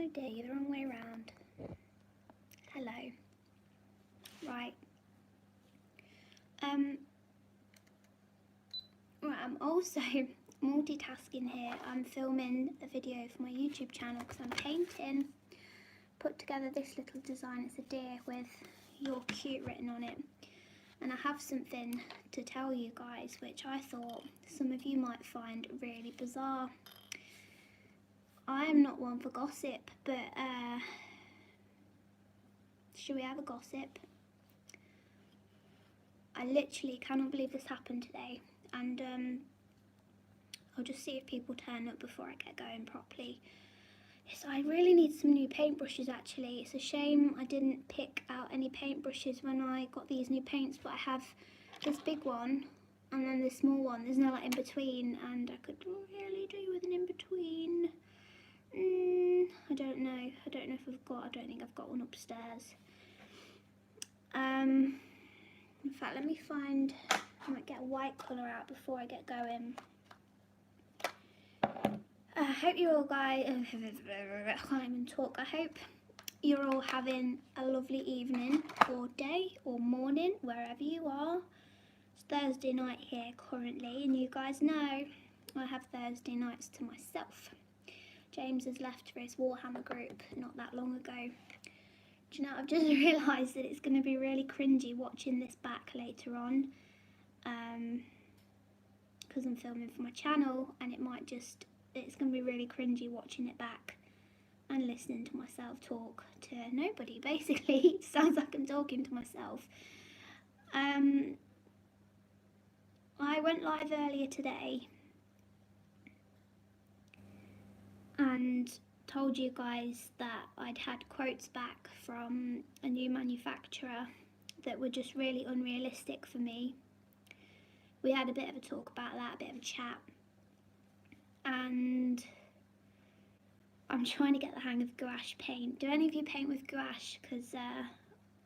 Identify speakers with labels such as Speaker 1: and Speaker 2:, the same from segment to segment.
Speaker 1: Oh dear, the wrong way around. Hello. Right. Right, I'm also multitasking here. I'm filming a video for my YouTube channel because I'm painting. Put together this little design. It's a deer with "You're cute" written on it. And I have something to tell you guys, which I thought some of you might find really bizarre. I am not one for gossip, but should we have a gossip? I literally cannot believe this happened today, and I'll just see if people turn up before I get going properly. So I really need some new paintbrushes actually. It's a shame I didn't pick out any paintbrushes when I got these new paints, but I have this big one and then this small one. There's no like in between, and I could really do with an in between. I don't know if I've got, I don't think I've got one upstairs. In fact, let me find, I might get a white colour out before I get going. I hope you all guys, I can't even talk. I hope you're all having a lovely evening or day or morning, wherever you are. It's Thursday night here currently, and you guys know I have Thursday nights to myself. James has left for his Warhammer group not that long ago. Do you know, I've just realised that it's going to be really cringy watching this back later on, because I'm filming for my channel, and it's going to be really cringy watching it back and listening to myself talk to nobody, basically. It sounds like I'm talking to myself. I went live earlier today and told you guys that I'd had quotes back from a new manufacturer that were just really unrealistic for me. We had a bit of a talk about that, a bit of a chat, and I'm trying to get the hang of gouache paint. Do any of you paint with gouache? Because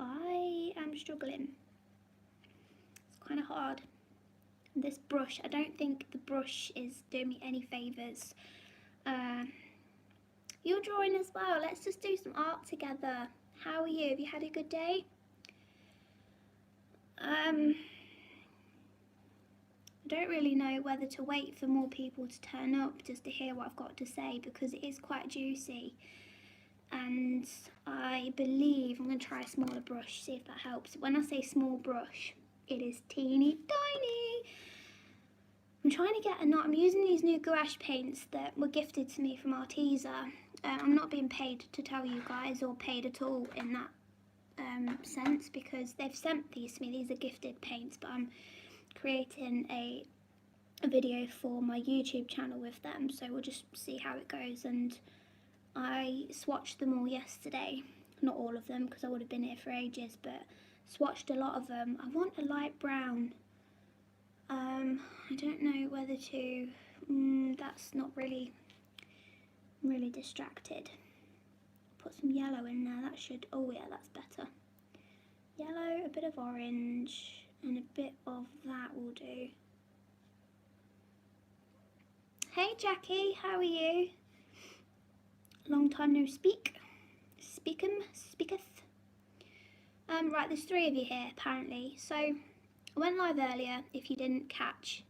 Speaker 1: I am struggling. It's kind of hard. And this brush, I don't think the brush is doing me any favours. You're drawing as well. Let's just do some art together. How are you? Have you had a good day? I don't really know whether to wait for more people to turn up just to hear what I've got to say, because it is quite juicy. And I believe I'm going to try a smaller brush, see if that helps. When I say small brush, it is teeny tiny. I'm trying to get I'm using these new gouache paints that were gifted to me from Arteza. I'm not being paid to tell you guys, or paid at all in that sense, because they've sent these to me. These are gifted paints, but I'm creating a video for my YouTube channel with them, so we'll just see how it goes. And I swatched them all yesterday, not all of them because I would have been here for ages, but swatched a lot of them. I want a light brown. I don't know whether to, that's not really, I'm really distracted. Put some yellow in there, that should, oh yeah, that's better. Yellow, a bit of orange, and a bit of that will do. Hey Jackie, how are you? Long time no speak. Speaketh. Right, there's 3 of you here apparently. So I went live earlier, if you didn't catch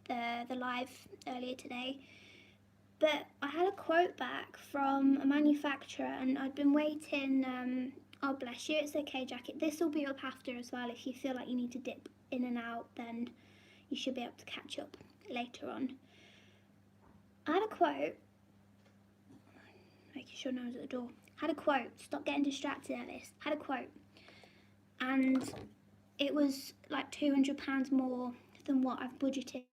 Speaker 1: the live earlier today. But I had a quote back from a manufacturer, and I'd been waiting. Oh bless you, it's okay Jackie. This will be up after as well. If you feel like you need to dip in and out, then you should be able to catch up later on. I had a quote. Making sure no one's at the door. Had a quote. Stop getting distracted, Alice. Had a quote. And it was like £200 more than what I've budgeted.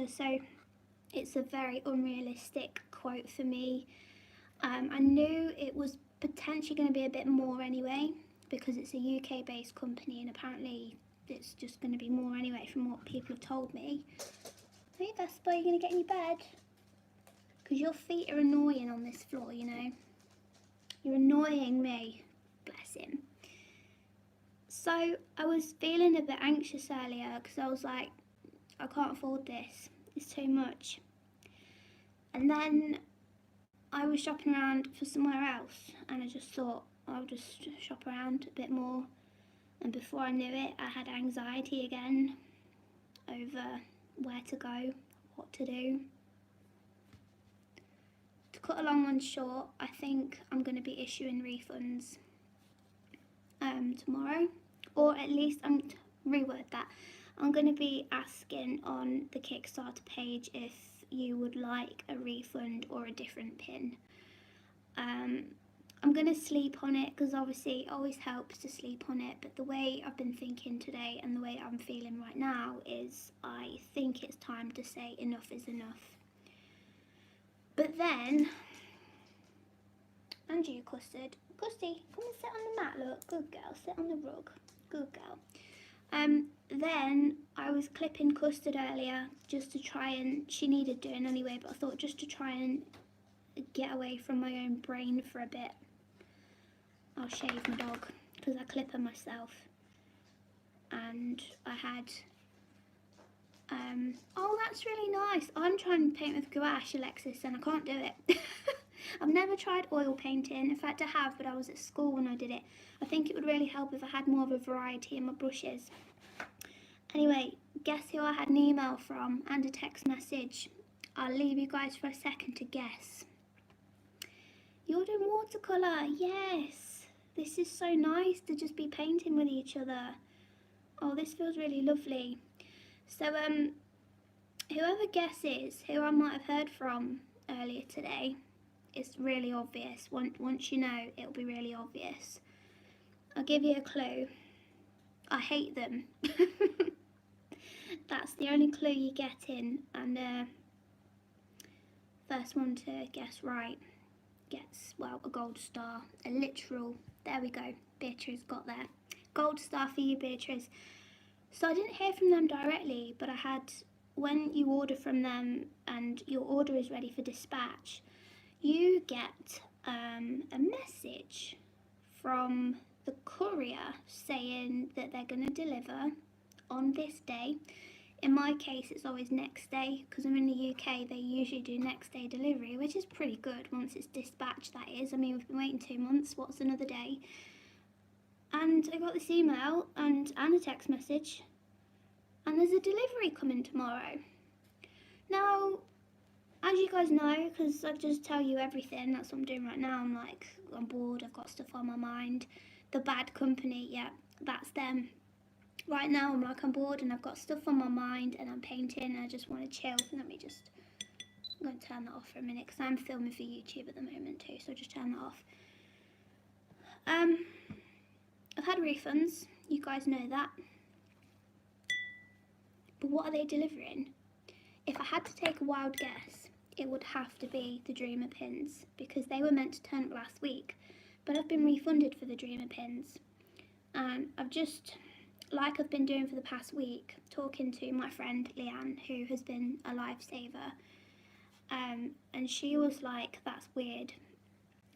Speaker 1: So it's a very unrealistic quote for me. I knew it was potentially going to be a bit more anyway, because it's a UK based company, and apparently it's just going to be more anyway from what people have told me. Hey Vespa, are you going to get in your bed? Because your feet are annoying on this floor, you know. You're annoying me. Bless him. So I was feeling a bit anxious earlier because I was like, I can't afford this. It's too much. And then I was shopping around for somewhere else, and I just thought I'll just shop around a bit more. And before I knew it, I had anxiety again over where to go, what to do. To cut a long one short, I think I'm going to be issuing refunds tomorrow, or at least reword that. I'm going to be asking on the Kickstarter page if you would like a refund or a different pin. I'm going to sleep on it, because obviously it always helps to sleep on it, but the way I've been thinking today and the way I'm feeling right now is I think it's time to say enough is enough. But then, and you, Custard, Custy, come and sit on the mat, look, good girl, sit on the rug, good girl. Then I was clipping Custard earlier just to try and, she needed doing anyway, but I thought just to try and get away from my own brain for a bit, I'll shave my dog, because I clip her myself. And I had, oh, that's really nice. I'm trying to paint with gouache, Alexis, and I can't do it. I've never tried oil painting. In fact, I have, but I was at school when I did it. I think it would really help if I had more of a variety in my brushes. Anyway, guess who I had an email from and a text message? I'll leave you guys for a second to guess. You're doing watercolour, yes. This is so nice to just be painting with each other. Oh, this feels really lovely. So, whoever guesses who I might have heard from earlier today, it's really obvious. Once you know, it'll be really obvious. I'll give you a clue. I hate them. That's the only clue you get in, and first one to guess right gets, well, a gold star, a literal, there we go, Beatrice got there. Gold star for you, Beatrice. So I didn't hear from them directly, but I had, when you order from them and your order is ready for dispatch, you get a message from the courier saying that they're going to deliver on this day. In my case, it's always next day, because I'm in the UK, they usually do next day delivery, which is pretty good once it's dispatched, that is. I mean, we've been waiting 2 months, what's another day? And I got this email and a text message, and there's a delivery coming tomorrow. Now, as you guys know, because I just tell you everything, that's what I'm doing right now, I'm bored, I've got stuff on my mind. The Bad Company, yeah, that's them. Right now I'm bored and I've got stuff on my mind and I'm painting and I just want to chill. I'm going to turn that off for a minute because I'm filming for YouTube at the moment too, so just turn that off. I've had refunds, you guys know that. But what are they delivering? If I had to take a wild guess, it would have to be the Dreamer pins, because they were meant to turn up last week, but I've been refunded for the Dreamer pins. And I've just, like I've been doing for the past week, talking to my friend Leanne, who has been a lifesaver, and she was like, that's weird,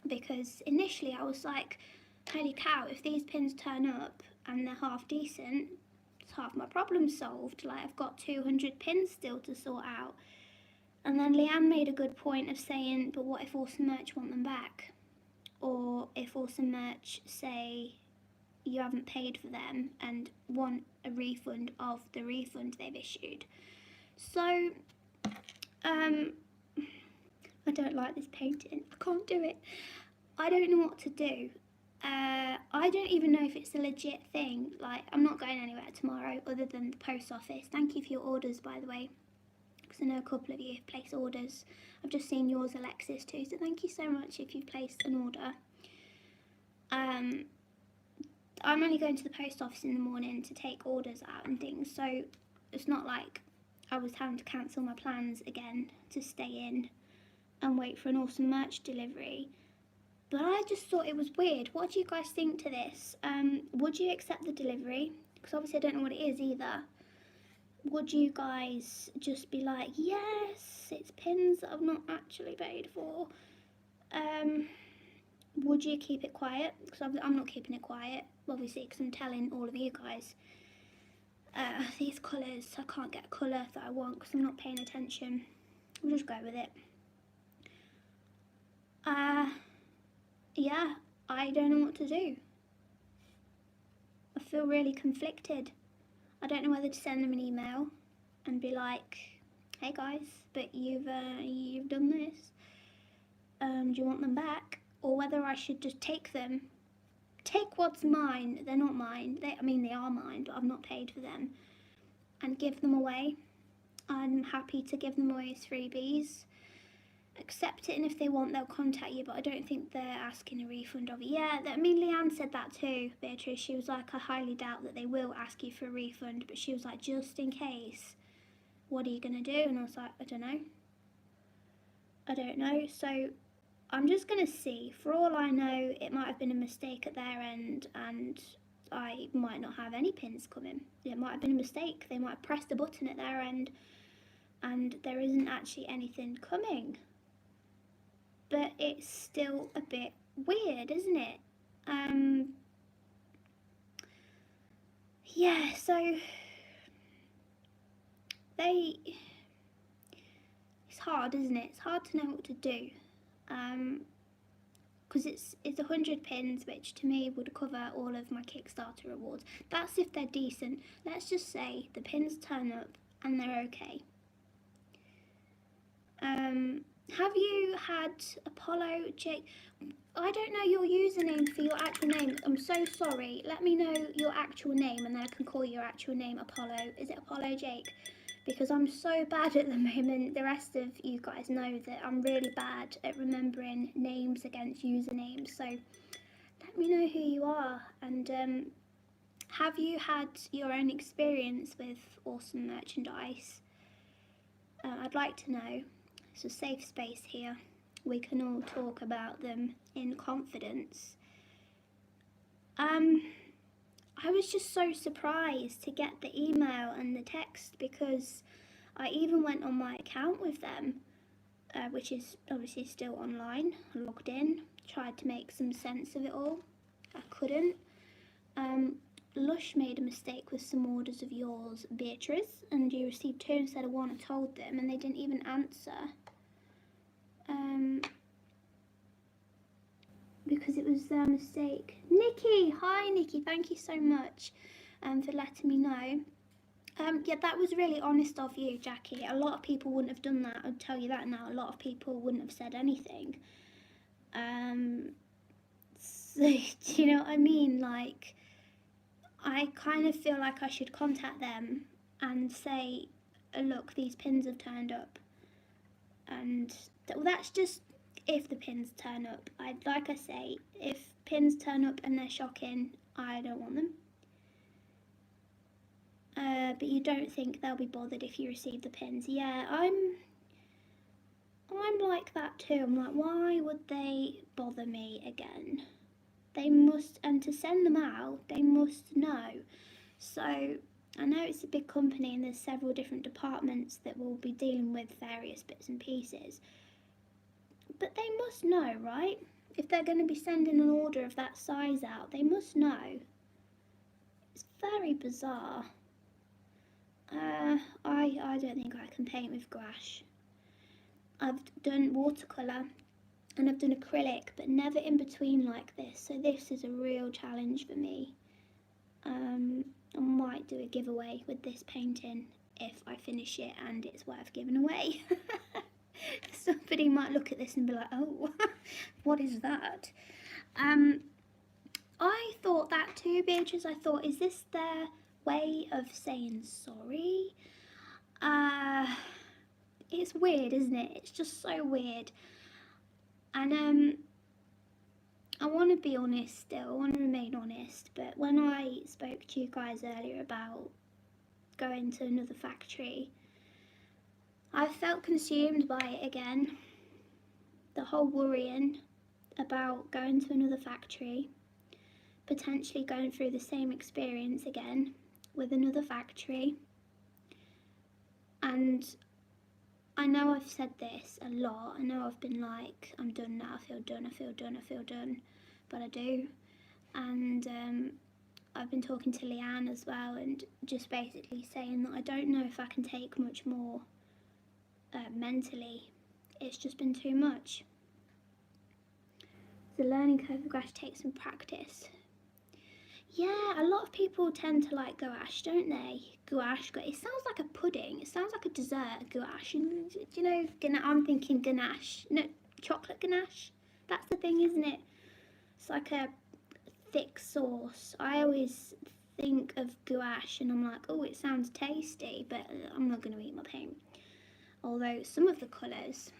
Speaker 1: because initially I was like, holy cow, if these pins turn up and they're half decent, it's half my problem solved. Like, I've got 200 pins still to sort out. And then Leanne made a good point of saying, but what if Awesome Merch want them back? Or if Awesome Merch say you haven't paid for them and want a refund of the refund they've issued. So, I don't like this painting. I can't do it. I don't know what to do. I don't even know if it's a legit thing. Like, I'm not going anywhere tomorrow other than the post office. Thank you for your orders, by the way, because I know a couple of you have placed orders. I've just seen yours, Alexis, too, so thank you so much if you've placed an order. I'm only going to the post office in the morning to take orders out and things, so it's not like I was having to cancel my plans again to stay in and wait for an Awesome Merch delivery. But I just thought it was weird. What do you guys think to this? Would you accept the delivery? Because obviously I don't know what it is either. Would you guys just be like, yes, it's pins that I've not actually paid for? Would you keep it quiet? Because I'm not keeping it quiet, obviously, because I'm telling all of you guys. These colours, I can't get a colour that I want because I'm not paying attention. We'll just go with it. Yeah, I don't know what to do. I feel really conflicted. I don't know whether to send them an email and be like, hey guys, but you've done this. Do you want them back? Or whether I should just take them. Take what's mine. They're not mine. They are mine, but I've not paid for them. And give them away. I'm happy to give them away as freebies. Accept it, and if they want, they'll contact you, but I don't think they're asking a refund of it. Yeah, Leanne said that too, Beatrice. She was like, I highly doubt that they will ask you for a refund, but she was like, just in case, what are you going to do? And I was like, I don't know. So I'm just going to see. For all I know, it might have been a mistake at their end, and I might not have any pins coming. It might have been a mistake. They might have pressed a button at their end, and there isn't actually anything coming. But it's still a bit weird, isn't it? Yeah, so it's hard, isn't it? It's hard to know what to do. Because it's 100 pins, which to me would cover all of my Kickstarter rewards. That's if they're decent. Let's just say the pins turn up and they're okay. Have you had Apollo, Jake? I don't know your username for your actual name. I'm so sorry. Let me know your actual name and then I can call your actual name Apollo. Is it Apollo Jake? Because I'm so bad at the moment. The rest of you guys know that I'm really bad at remembering names against usernames. So let me know who you are. And have you had your own experience with awesome merchandise? I'd like to know. It's a safe space here. We can all talk about them in confidence. I was just so surprised to get the email and the text because I even went on my account with them, which is obviously still online, logged in, tried to make some sense of it all. I couldn't. Lush made a mistake with some orders of yours, Beatrice, and you received 2 instead of 1. I told them and they didn't even answer. Because it was their mistake. Nikki! Hi Nikki, thank you so much for letting me know. Yeah, that was really honest of you, Jackie. A lot of people wouldn't have done that, I'll tell you that now. A lot of people wouldn't have said anything. So, do you know what I mean? Like, I kind of feel like I should contact them and say, look, these pins have turned up. And that's just if the pins turn up. Like I say, if pins turn up and they're shocking, I don't want them. But you don't think they'll be bothered if you receive the pins. Yeah, I'm like that too. I'm like, why would they bother me again? They must, and to send them out, they must know. So I know it's a big company and there's several different departments that will be dealing with various bits and pieces. But they must know, right? If they're going to be sending an order of that size out, they must know. It's very bizarre. I don't think I can paint with gouache. I've done watercolour and I've done acrylic, but never in between like this. So this is a real challenge for me. I might do a giveaway with this painting if I finish it and it's worth giving away. Somebody might look at this and be like, oh, what is that? I thought that too, Beatrice. I thought, is this their way of saying sorry? It's weird, isn't it? It's just so weird. And I want to be honest still. I want to remain honest. But when I spoke to you guys earlier about going to another factory, I felt consumed by it again. The whole worrying about going to another factory, potentially going through the same experience again with another factory. And I know I've said this a lot. I know I've been like, I'm done now, I feel done. But I do. And I've been talking to Leanne as well and just basically saying that I don't know if I can take much more mentally. It's just been too much. the learning curve of gouache takes some practice. Yeah, a lot of people tend to like gouache, don't they? Gouache, it sounds like a pudding. It sounds like a dessert, gouache. And, do you know, I'm thinking ganache. No, chocolate ganache. That's the thing, isn't it? It's like a thick sauce. I always think of gouache and I'm like, oh, it sounds tasty, but I'm not going to eat my paint. Although some of the colours,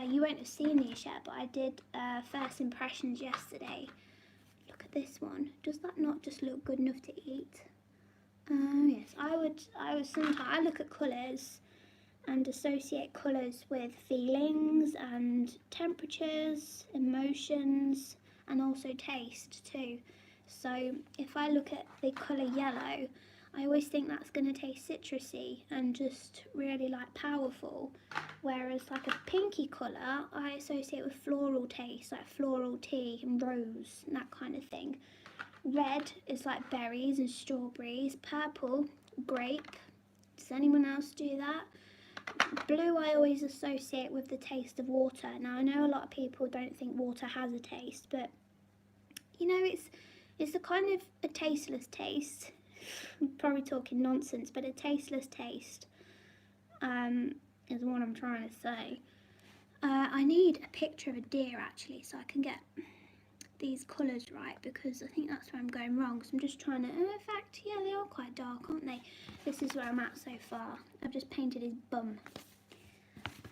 Speaker 1: you won't have seen these yet, but I did first impressions yesterday. Look at this one. Does that not just look good enough to eat? Yes, I would sometimes, I look at colours and associate colours with feelings and temperatures, emotions, and also taste too. So if I look at the colour yellow, I always think that's going to taste citrusy and just really like powerful. Whereas like a pinky colour, I associate with floral taste, like floral tea and rose and that kind of thing. Red is like berries and strawberries. Purple, grape. Does anyone else do that? Blue I always associate with the taste of water. Now I know a lot of people don't think water has a taste, but you know, it's a kind of a tasteless taste. I'm probably talking nonsense, but a tasteless taste is what I'm trying to say. I need a picture of a deer actually, so I can get these colours right, because I think that's where I'm going wrong. So I'm just trying to, in fact, yeah, they are quite dark, aren't they? This is where I'm at so far. I've just painted his bum,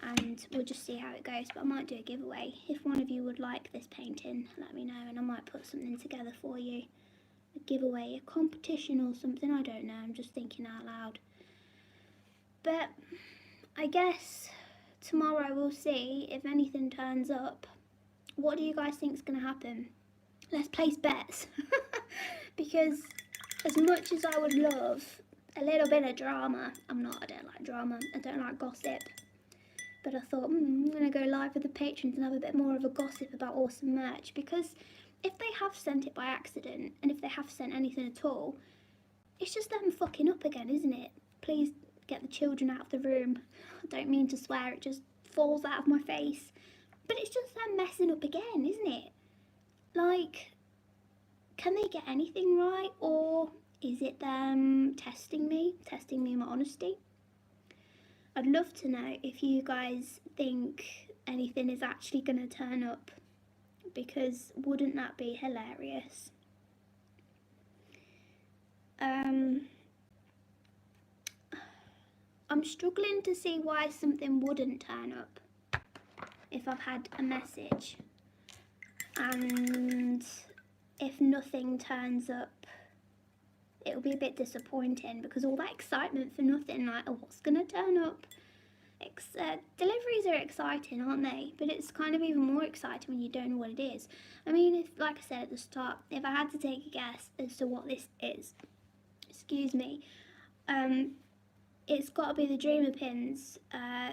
Speaker 1: and we'll just see how it goes. But I might do a giveaway. If one of you would like this painting, let me know, and I might put something together for you. A giveaway, a competition or something, I don't know, I'm just thinking out loud. But I guess tomorrow we'll see if anything turns up. What do you guys think is going to happen? Let's place bets. Because as much as I would love a little bit of drama, I don't like drama, I don't like gossip. But I thought, I'm going to go live with the patrons and have a bit more of a gossip about awesome merch. Because if they have sent it by accident, and if they have sent anything at all, it's just them fucking up again, isn't it? Please get the children out of the room. I don't mean to swear, it just falls out of my face. But it's just them messing up again, isn't it? Like, can they get anything right? Or is it them testing me in my honesty? I'd love to know if you guys think anything is actually going to turn up, because wouldn't that be hilarious? I'm struggling to see why something wouldn't turn up if I've had a message, and if nothing turns up, it'll be a bit disappointing, because all that excitement for nothing, like, oh, what's gonna turn up? Deliveries are exciting, aren't they? But it's kind of even more exciting when you don't know what it is. I mean, if, like I said at the start, if I had to take a guess as to what this is, excuse me, it's got to be the Dreamer pins,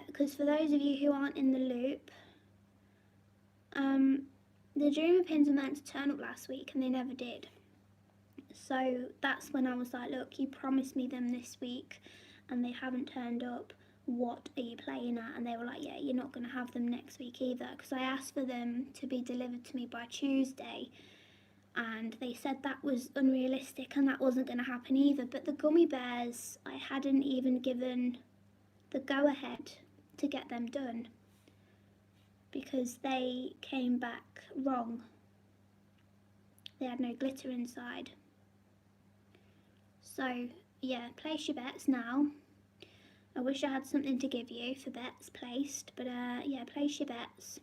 Speaker 1: because for those of you who aren't in the loop, the Dreamer pins were meant to turn up last week and they never did. So that's when I was like, look, you promised me them this week and they haven't turned up. What are you playing at? And they were like, yeah, you're not going to have them next week either, because I asked for them to be delivered to me by Tuesday, and they said that was unrealistic and that wasn't going to happen either. But the gummy bears, I hadn't even given the go-ahead to get them done, because they came back wrong. They had no glitter inside. So yeah, place your bets now. I wish I had something to give you for bets placed, but yeah, place your bets.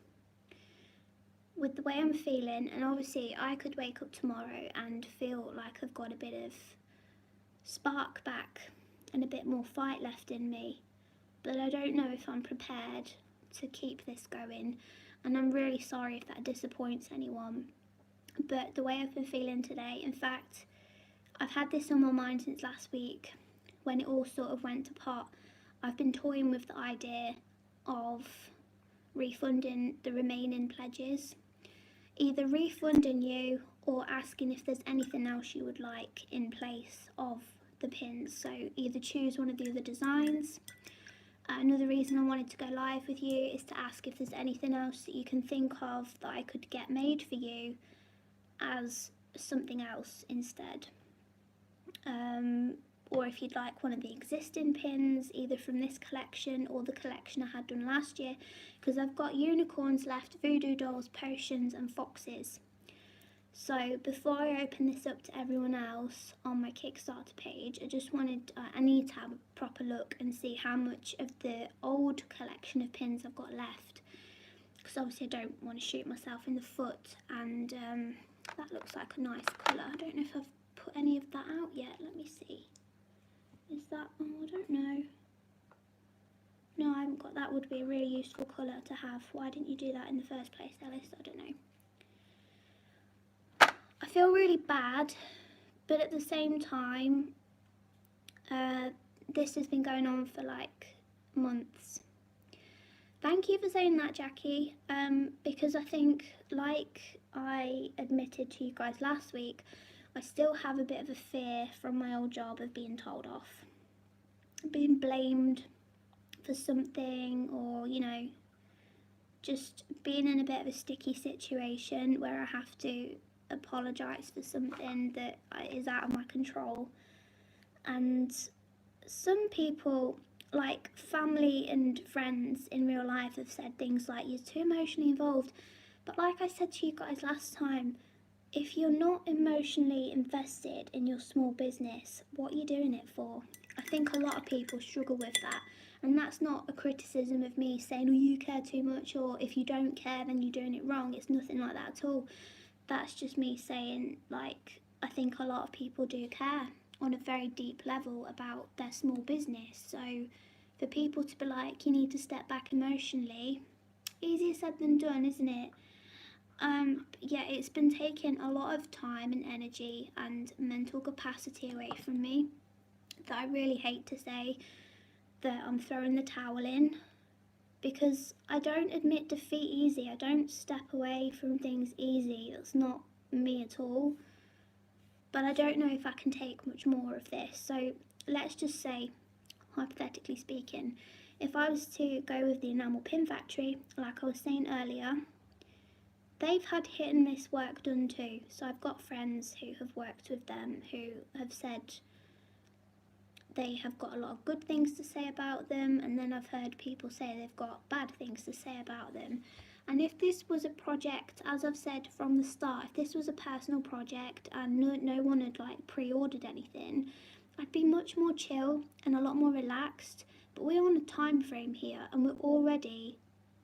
Speaker 1: With the way I'm feeling, and obviously I could wake up tomorrow and feel like I've got a bit of spark back and a bit more fight left in me, but I don't know if I'm prepared to keep this going, and I'm really sorry if that disappoints anyone. But the way I've been feeling today, in fact, I've had this on my mind since last week when it all sort of went to pot. I've been toying with the idea of refunding the remaining pledges, either refunding you or asking if there's anything else you would like in place of the pins. So either choose one of the other designs, Another reason I wanted to go live with you is to ask if there's anything else that you can think of that I could get made for you as something else instead. Or if you'd like one of the existing pins, either from this collection or the collection I had done last year, because I've got unicorns left, voodoo dolls, potions and foxes. So before I open this up to everyone else on my Kickstarter page, I need to have a proper look and see how much of the old collection of pins I've got left, because obviously I don't want to shoot myself in the foot. And that looks like a nice colour. I don't know if I've put any of that out yet. Let me see. Is that, oh, I don't know. No, I haven't got that. Would be a really useful colour to have. Why didn't you do that in the first place, Ellis? I don't know. I feel really bad, but at the same time, this has been going on for like months. Thank you for saying that, Jackie, because I think, like I admitted to you guys last week, I still have a bit of a fear from my old job of being told off, being blamed for something, or, you know, just being in a bit of a sticky situation where I have to apologise for something that is out of my control. And some people, like family and friends in real life, have said things like, you're too emotionally involved. But like I said to you guys last time, if you're not emotionally invested in your small business, what are you doing it for? I think a lot of people struggle with that. And that's not a criticism of me saying, oh, you care too much, or if you don't care, then you're doing it wrong. It's nothing like that at all. That's just me saying, like, I think a lot of people do care on a very deep level about their small business. So for people to be like, you need to step back emotionally, easier said than done, isn't it? Yeah, it's been taking a lot of time and energy and mental capacity away from me, that I really hate to say that I'm throwing the towel in, because I don't admit defeat easy. I don't step away from things easy. That's not me at all. But I don't know if I can take much more of this. So let's just say, hypothetically speaking, if I was to go with the Enamel Pin Factory, like I was saying earlier, they've had hit and miss work done too. So I've got friends who have worked with them who have said they have got a lot of good things to say about them, and then I've heard people say they've got bad things to say about them. And if this was a project, as I've said from the start, if this was a personal project and no one had like pre-ordered anything, I'd be much more chill and a lot more relaxed. But we're on a time frame here, and we're already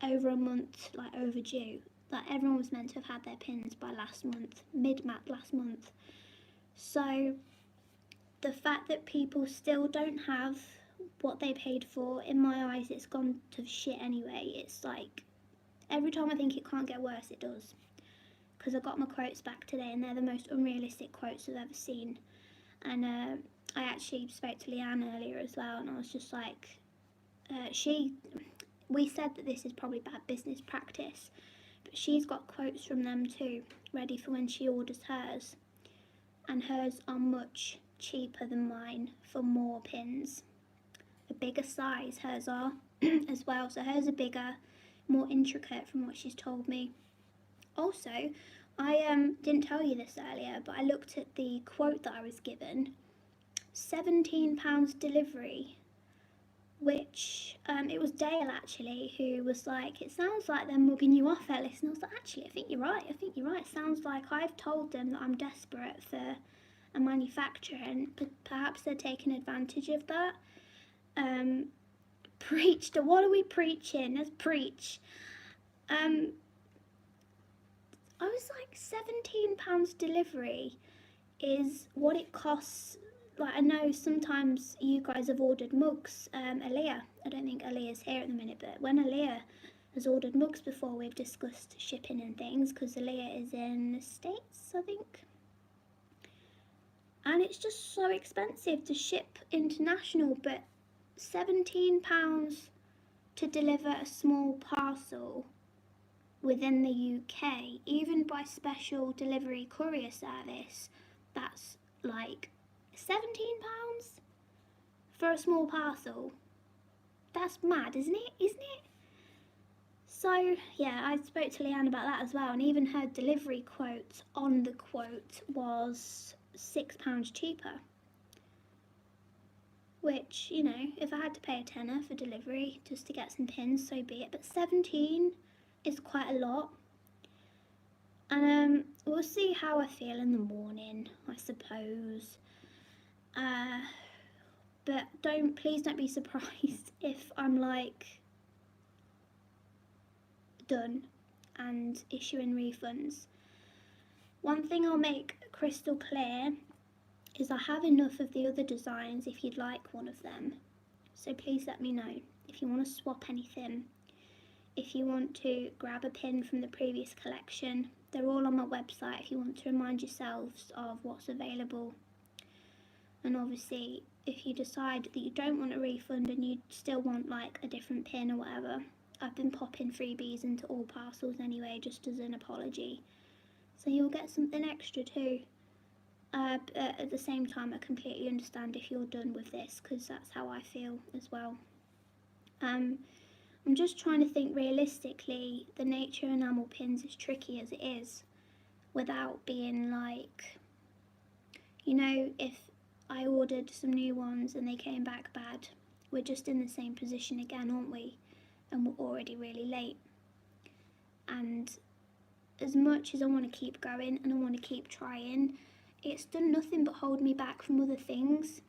Speaker 1: over a month like overdue. Like, everyone was meant to have had their pins by last month, last month. So the fact that people still don't have what they paid for, in my eyes, it's gone to shit anyway. It's like, every time I think it can't get worse, it does. Because I got my quotes back today, and they're the most unrealistic quotes I've ever seen. And I actually spoke to Leanne earlier as well, and I was just like, we said that this is probably bad business practice, but she's got quotes from them too, ready for when she orders hers. And hers are much cheaper than mine for more pins. A bigger size hers are as well, so hers are bigger, more intricate from what she's told me. Also, I didn't tell you this earlier, but I looked at the quote that I was given, £17 delivery, which it was Dale actually who was like, it sounds like they're mugging you off, Ellis. And I was like, actually, I think you're right. It sounds like I've told them that I'm desperate for a manufacturer, and perhaps they're taking advantage of that. Preached. What are we preaching? Let's preach. I was like, £17 delivery is what it costs. Like, I know sometimes you guys have ordered mugs. Aaliyah, I don't think Aaliyah's here at the minute, but when Aaliyah has ordered mugs before, we've discussed shipping and things, because Aaliyah is in the States, I think. And it's just so expensive to ship international, but £17 to deliver a small parcel within the UK, even by special delivery courier service, that's like £17 for a small parcel. That's mad, isn't it? So yeah, I spoke to Leanne about that as well, and even her delivery quote on the quote was £6 cheaper. Which, you know, if I had to pay a tenner for delivery just to get some pins, so be it. But 17 is quite a lot. And we'll see how I feel in the morning, I suppose. But please don't be surprised if I'm like done and issuing refunds. One thing I'll make crystal clear is I have enough of the other designs if you'd like one of them. So please let me know if you want to swap anything. If you want to grab a pin from the previous collection, they're all on my website if you want to remind yourselves of what's available. And obviously, if you decide that you don't want a refund and you still want like a different pin or whatever, I've been popping freebies into all parcels anyway, just as an apology. So you'll get something extra too. But at the same time, I completely understand if you're done with this, because that's how I feel as well. I'm just trying to think realistically. The nature enamel pins is tricky as it is, without being like, you know, if I ordered some new ones and they came back bad, we're just in the same position again, aren't we? And we're already really late. And as much as I want to keep going and I want to keep trying, it's done nothing but hold me back from other things.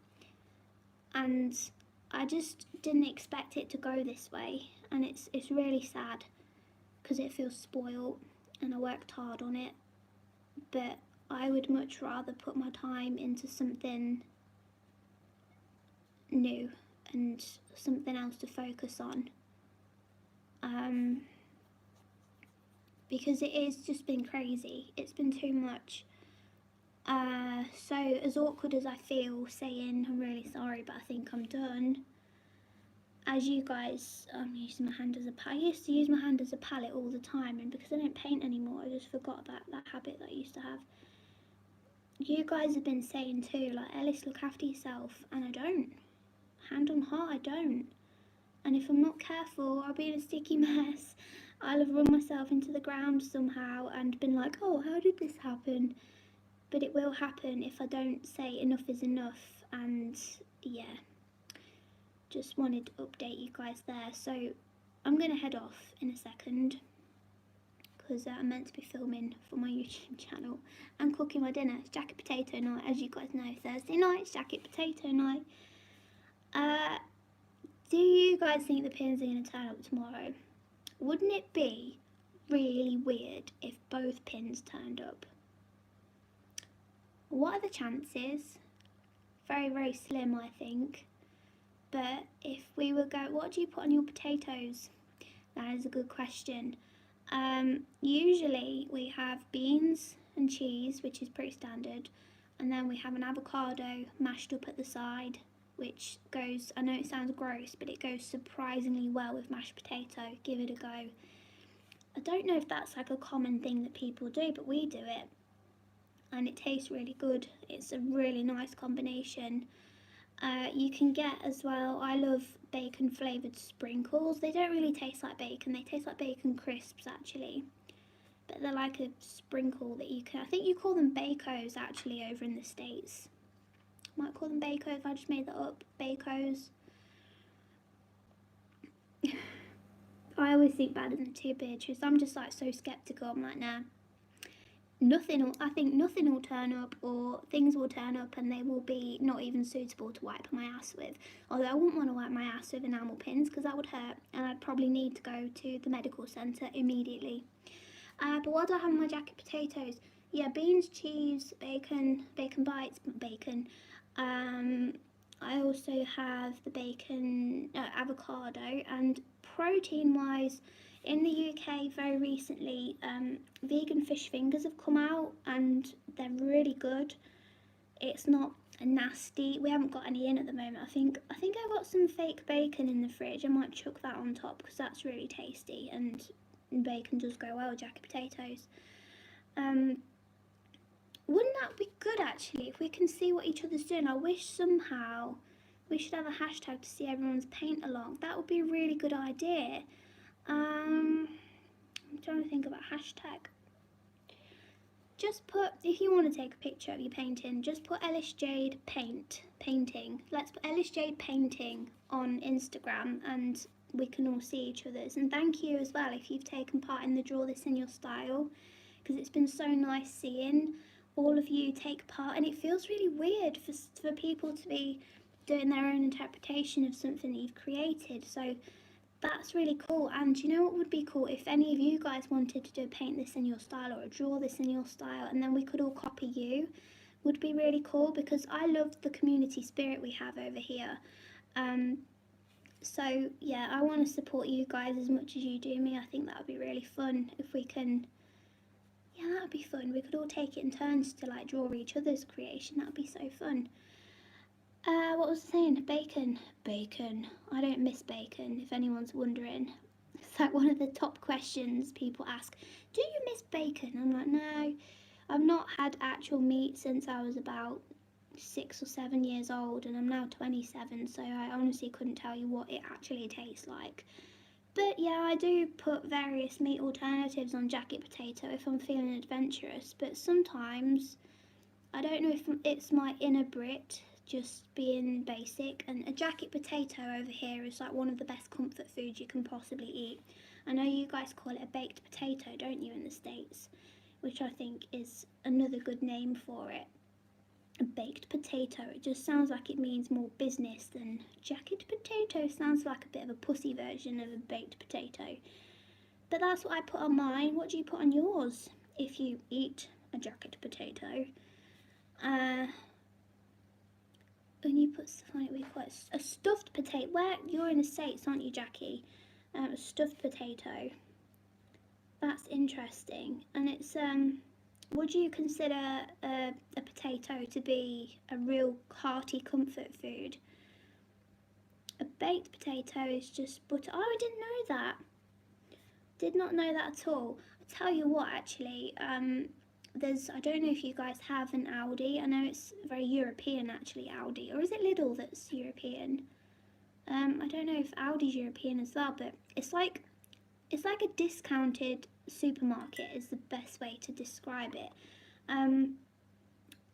Speaker 1: And I just didn't expect it to go this way, and it's really sad because it feels spoiled and I worked hard on it, but I would much rather put my time into something new and something else to focus on, because it has just been crazy. It's been too much. So as awkward as I feel saying I'm really sorry but I think I'm done, as you guys, I'm using my hand as a palette. I used to use my hand as a palette all the time, and because I don't paint anymore, I just forgot that habit that I used to have. You guys have been saying too, like, Ellis, look after yourself, and I don't. Hand on heart, I don't. And if I'm not careful, I'll be in a sticky mess. I'll have run myself into the ground somehow and been like, oh, how did this happen? But it will happen if I don't say enough is enough, and yeah. Just wanted to update you guys there. So I'm going to head off in a second because I'm meant to be filming for my YouTube channel and cooking my dinner. It's jacket potato night, as you guys know. Thursday night's jacket potato night. Do you guys think the pins are going to turn up tomorrow? Wouldn't it be really weird if both pins turned up? What are the chances? Very, very slim, I think. But if we were what do you put on your potatoes? That is a good question. Usually we have beans and cheese, which is pretty standard, and then we have an avocado mashed up at the side, which goes, I know it sounds gross, but it goes surprisingly well with mashed potato. Give it a go. I don't know if that's like a common thing that people do, but we do it, and it tastes really good. It's a really nice combination. You can get as well, I love bacon flavoured sprinkles. They don't really taste like bacon, they taste like bacon crisps actually. But they're like a sprinkle that you can, I think you call them Bacos actually over in the States. Might call them Bacos, I just made that up. Bacos. I always think better than two Beatrice. I'm just like so sceptical. I'm like, nah. I think nothing will turn up, or things will turn up and they will be not even suitable to wipe my ass with. Although I wouldn't want to wipe my ass with enamel pins because that would hurt and I'd probably need to go to the medical centre immediately. But what do I have in my jacket potatoes? Yeah, beans, cheese, bacon bites, bacon. I also have the bacon, avocado, and protein-wise, in the UK very recently, vegan fish fingers have come out and they're really good. It's not a nasty, we haven't got any in at the moment. I think I've got some fake bacon in the fridge. I might chuck that on top because that's really tasty, and bacon does go well with jacket potatoes. Wouldn't that be good actually if we can see what each other's doing? I wish somehow We should have a hashtag to see everyone's paint along. That would be a really good idea. I'm trying to think of a hashtag. Just put, if you want to take a picture of your painting, just put Ellis Jade painting. Let's put Ellis Jade painting on Instagram and we can all see each other's. And thank you as well if you've taken part in the Draw This in Your Style, because it's been so nice seeing all of you take part, and it feels really weird for people to be doing their own interpretation of something that you've created. So that's really cool. And you know what would be cool? If any of you guys wanted to do a paint this in your style or a draw this in your style, and then we could all copy you, would be really cool, because I love the community spirit we have over here. So yeah, I want to support you guys as much as you do me. I think that would be really fun if we can. Yeah, that would be fun. We could all take it in turns to like draw each other's creation. That would be so fun. What was I saying? Bacon. Bacon. I don't miss bacon, if anyone's wondering. It's like one of the top questions people ask. Do you miss bacon? I'm like, no. I've not had actual meat since I was about 6 or 7 years old, and I'm now 27, so I honestly couldn't tell you what it actually tastes like. But yeah, I do put various meat alternatives on jacket potato if I'm feeling adventurous, but sometimes, I don't know if it's my inner Brit just being basic, and a jacket potato over here is like one of the best comfort foods you can possibly eat. I know you guys call it a baked potato, don't you, in the States, which I think is another good name for it. A baked potato, it just sounds like it means more business than jacket potato. Sounds like a bit of a pussy version of a baked potato. But that's what I put on mine. What do you put on yours if you eat a jacket potato? And you put stuff on it, we put a stuffed potato. Where you're in the States, aren't you, Jackie? A stuffed potato. That's interesting. And it's would you consider a potato to be a real hearty comfort food? A baked potato is just butter. Oh, I didn't know that. Did not know that at all. I'll tell you what, actually, I don't know if you guys have an Aldi. I know it's very European, actually, Aldi. Or is it Lidl that's European? I don't know if Aldi's European as well, but it's like a discounted supermarket is the best way to describe it.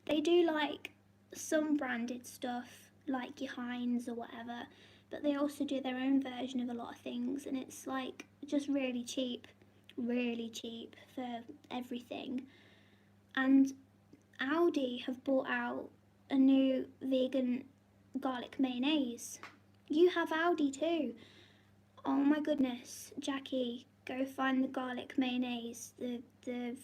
Speaker 1: They do like some branded stuff, like your Heinz or whatever, but they also do their own version of a lot of things, and it's like just really cheap for everything. And Aldi have brought out a new vegan garlic mayonnaise. You have Aldi too. Oh my goodness, Jackie, go find the garlic mayonnaise, the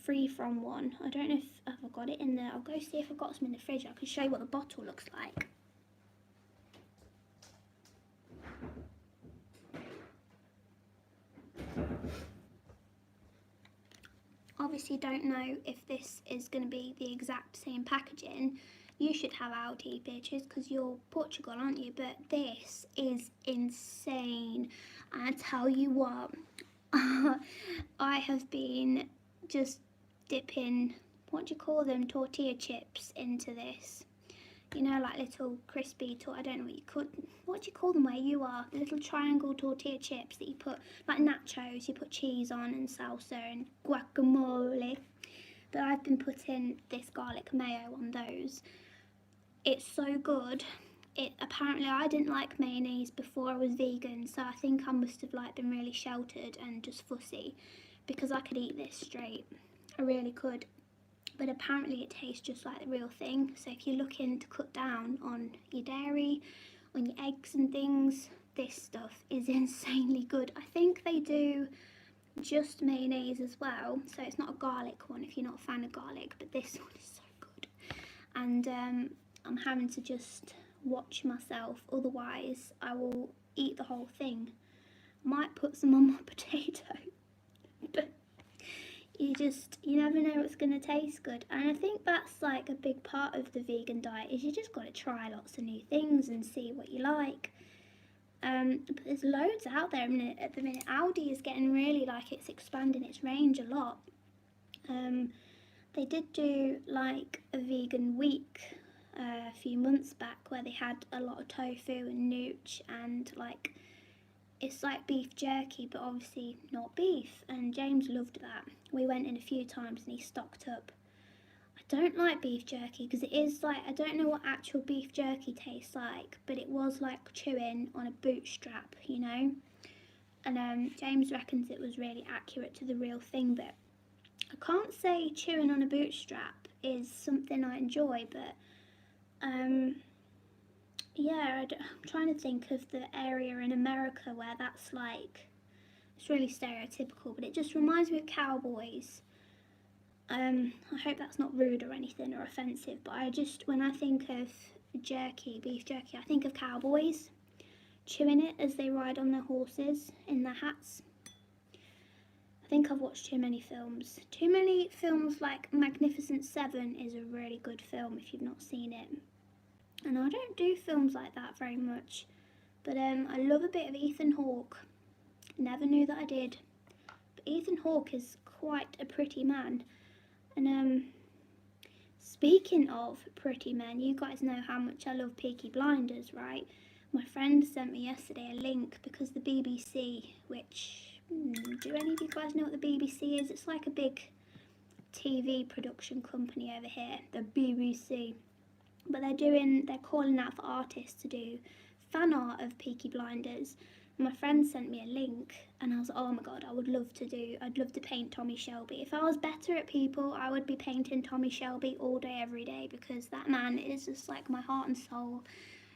Speaker 1: free from one. I don't know if I've got it in there. I'll go see if I've got some in the fridge. I can show you what the bottle looks like. Obviously don't know if this is going to be the exact same packaging. You should have Aldi, bitches, because you're Portugal, aren't you? But this is insane. I tell you what, I have been just dipping, what do you call them, tortilla chips into this. You know, like little crispy, I don't know what do you call them where you are? The little triangle tortilla chips that you put, like nachos, you put cheese on and salsa and guacamole. But I've been putting this garlic mayo on those. It's so good. Apparently I didn't like mayonnaise before I was vegan, so I think I must have like been really sheltered and just fussy, because I could eat this straight. I really could. But apparently it tastes just like the real thing. So if you're looking to cut down on your dairy, on your eggs and things, this stuff is insanely good. I think they do just mayonnaise as well, so it's not a garlic one if you're not a fan of garlic, but this one is so good. And I'm having to just watch myself, otherwise I will eat the whole thing. Might put some on my potato, but you never know what's going to taste good. And I think that's like a big part of the vegan diet, is you just got to try lots of new things and see what you like. But there's loads out there at the minute. Aldi is getting really like, it's expanding its range a lot. They did do like a vegan week a few months back where they had a lot of tofu and nooch and like it's like beef jerky but obviously not beef, and James loved that. We went in a few times and he stocked up. I don't like beef jerky because it is like, I don't know what actual beef jerky tastes like, but it was like chewing on a bootstrap, you know. And James reckons it was really accurate to the real thing, but I can't say chewing on a bootstrap is something I enjoy, but yeah, I'm trying to think of the area in America where that's like, it's really stereotypical, but it just reminds me of cowboys. I hope that's not rude or anything or offensive, but when I think of jerky, beef jerky, I think of cowboys chewing it as they ride on their horses in their hats. I think I've watched too many films. Too many films like Magnificent Seven is a really good film if you've not seen it. And I don't do films like that very much. But I love a bit of Ethan Hawke. Never knew that I did. But Ethan Hawke is quite a pretty man. And speaking of pretty men, you guys know how much I love Peaky Blinders, right? My friend sent me yesterday a link because the BBC, which, do any of you guys know what the BBC is? It's like a big TV production company over here, the BBC. But they're calling out for artists to do fan art of Peaky Blinders. My friend sent me a link and I was like, oh my god, I'd love to paint Tommy Shelby. If I was better at people, I would be painting Tommy Shelby all day, every day, because that man is just like my heart and soul.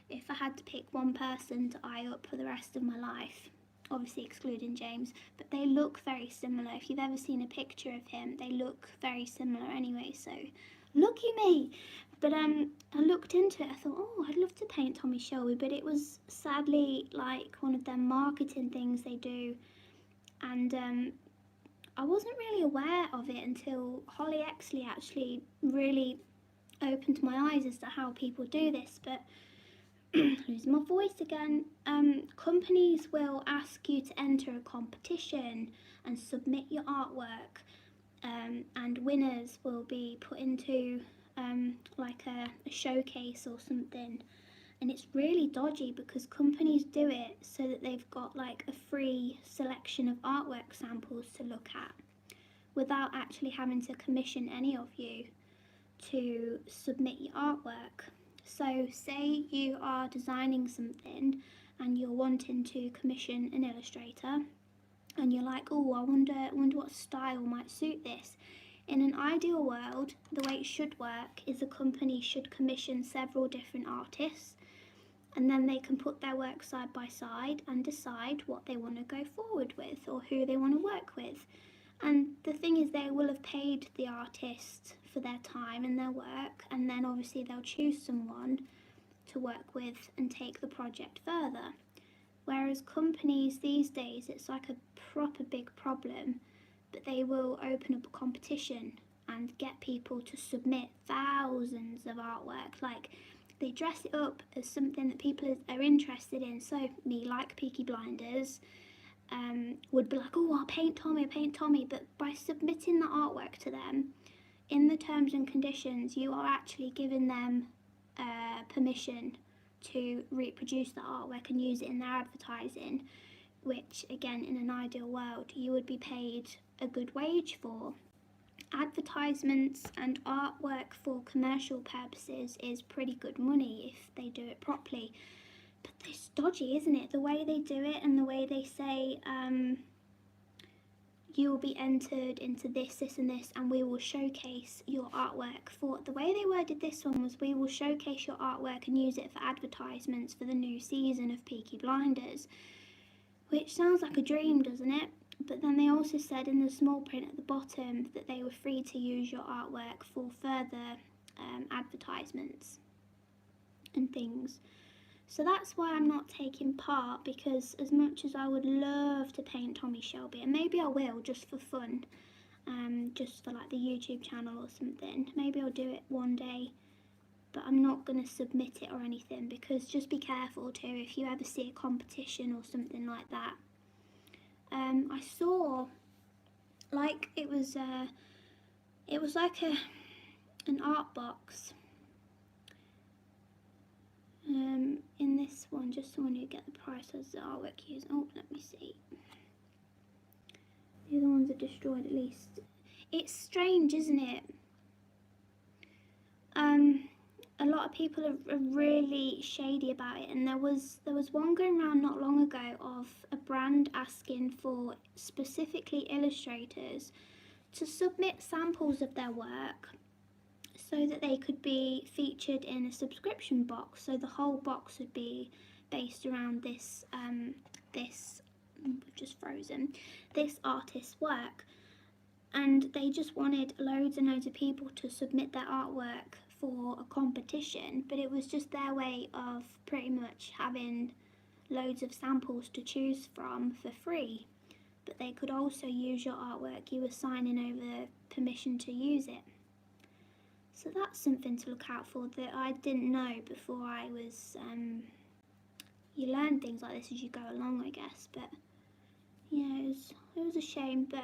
Speaker 1: If I had to pick one person to eye up for the rest of my life, obviously excluding James, but they look very similar. If you've ever seen a picture of him, they look very similar anyway, so lucky me. But I looked into it, I thought, oh, I'd love to paint Tommy Shelby, but it was sadly like one of them marketing things they do, and I wasn't really aware of it until Holly Exley actually really opened my eyes as to how people do this. But losing my voice again. Companies will ask you to enter a competition and submit your artwork, and winners will be put into like a showcase or something. And it's really dodgy because companies do it so that they've got like a free selection of artwork samples to look at without actually having to commission any of you to submit your artwork. So say you are designing something and you're wanting to commission an illustrator and you're like, oh, I wonder what style might suit this. In an ideal world, the way it should work is a company should commission several different artists, and then they can put their work side by side and decide what they want to go forward with or who they want to work with. And the thing is, they will have paid the artist for their time and their work, and then obviously they'll choose someone to work with and take the project further. Whereas companies these days, it's like a proper big problem, but they will open up a competition and get people to submit thousands of artwork. Like, they dress it up as something that people are interested in. So me, like Peaky Blinders, would be like, oh, I'll paint Tommy. But by submitting the artwork to them, in the terms and conditions, you are actually giving them permission to reproduce the artwork and use it in their advertising, which again, in an ideal world, you would be paid a good wage for. Advertisements and artwork for commercial purposes is pretty good money if they do it properly. But it's dodgy, isn't it? The way they do it and the way they say, you will be entered into this, and this, and we will showcase your artwork for... The way they worded this one was, we will showcase your artwork and use it for advertisements for the new season of Peaky Blinders. Which sounds like a dream, doesn't it? But then they also said in the small print at the bottom that they were free to use your artwork for further advertisements and things. So that's why I'm not taking part, because as much as I would love to paint Tommy Shelby, and maybe I will just for fun, just for like the YouTube channel or something, maybe I'll do it one day, but I'm not going to submit it or anything, because just be careful too if you ever see a competition or something like that. I saw, like, it was like an art box, In this one, just someone who get the price as the artwork used. Oh, let me see. The other ones are destroyed at least. It's strange, isn't it? A lot of people are really shady about it, and there was one going around not long ago of a brand asking for specifically illustrators to submit samples of their work so that they could be featured in a subscription box. So the whole box would be based around this just frozen, this artist's work. And they just wanted loads and loads of people to submit their artwork for a competition, but it was just their way of pretty much having loads of samples to choose from for free. But they could also use your artwork. You were signing over permission to use it. So that's something to look out for that I didn't know before I was, you learn things like this as you go along, I guess, but yeah, it was a shame, but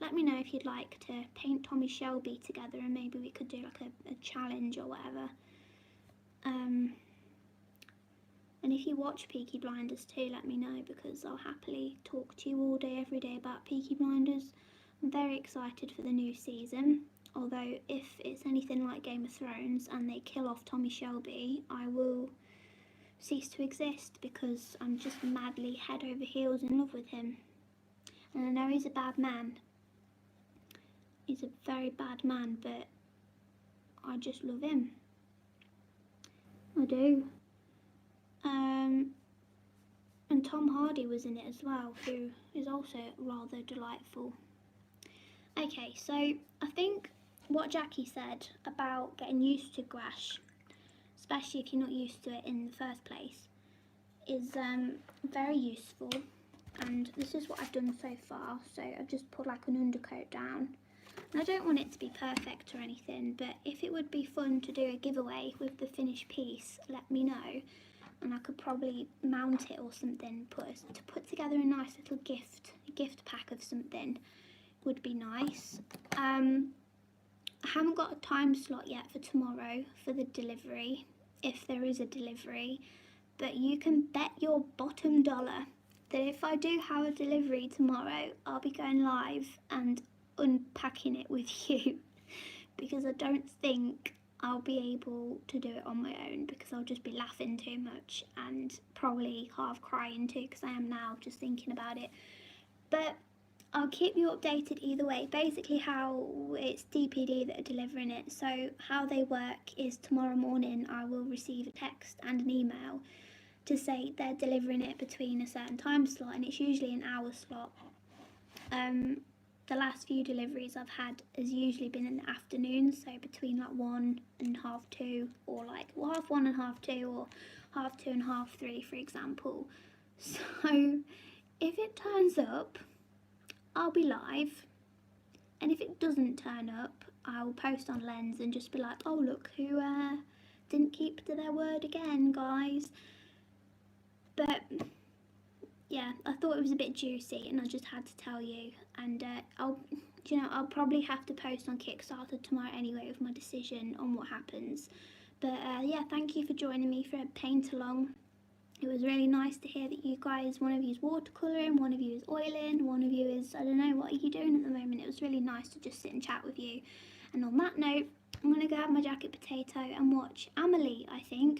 Speaker 1: let me know if you'd like to paint Tommy Shelby together, and maybe we could do like a challenge or whatever. And if you watch Peaky Blinders too, let me know, because I'll happily talk to you all day, every day about Peaky Blinders. I'm very excited for the new season, although if it's anything like Game of Thrones and they kill off Tommy Shelby, I will cease to exist, because I'm just madly head over heels in love with him. And I know he's a bad man. He's a very bad man, but I just love him. I do. And Tom Hardy was in it as well, who is also rather delightful. Okay, so I think what Jackie said about getting used to gouache, especially if you're not used to it in the first place, is very useful. And this is what I've done so far. So I've just put like an undercoat down. And I don't want it to be perfect or anything, but if it would be fun to do a giveaway with the finished piece, let me know. And I could probably mount it or something, to put together a nice little gift pack of something would be nice. I haven't got a time slot yet for tomorrow for the delivery, if there is a delivery, but you can bet your bottom dollar that if I do have a delivery tomorrow, I'll be going live and unpacking it with you, because I don't think I'll be able to do it on my own, because I'll just be laughing too much and probably half crying too, because I am now just thinking about it. But I'll keep you updated either way. Basically how it's DPD that are delivering it, so how they work is tomorrow morning I will receive a text and an email to say they're delivering it between a certain time slot, and it's usually an hour slot. The last few deliveries I've had has usually been in the afternoon, so between like 1 and half 2, or like half 1 and half 2, or half 2 and half 3, for example. So if it turns up, I'll be live, and if it doesn't turn up, I'll post on Lens and just be like, oh look who didn't keep to their word again, guys. But yeah, I thought it was a bit juicy and I just had to tell you. And I'll probably have to post on Kickstarter tomorrow anyway with my decision on what happens. But yeah, thank you for joining me for a paint along. It was really nice to hear that you guys, one of you is watercolouring, one of you is oiling, one of you is, I don't know, what are you doing at the moment? It was really nice to just sit and chat with you. And on that note, I'm going to go have my jacket potato and watch Amelie, I think.